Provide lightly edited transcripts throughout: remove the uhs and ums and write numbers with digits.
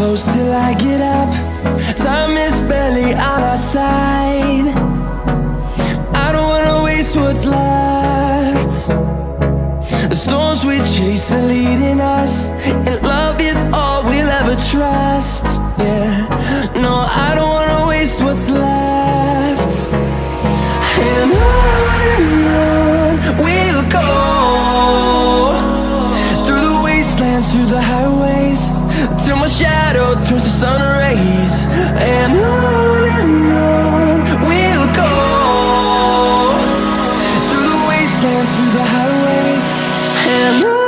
close till I get up. Time is barely on our side. I don't wanna waste what's left. The storms we chase are leading us, and love is all we'll ever trust. Yeah, no, I don't wanna waste what's left. And on we'll go, through the wastelands, through the highways, till my shadow turns to sun rays. And on we'll go, through the wastelands, through the highways, and on.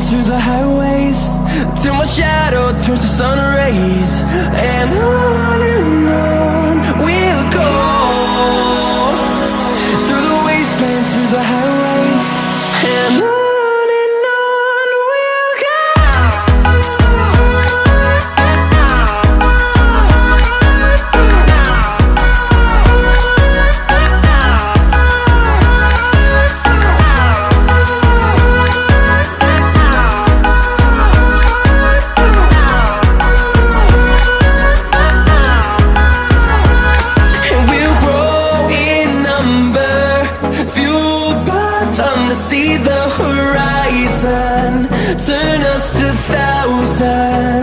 Through the highways, till my shadow turns to sun rays. And on we'll go, through the wastelands, through the highways, and on. See the horizon, turn us to thousands.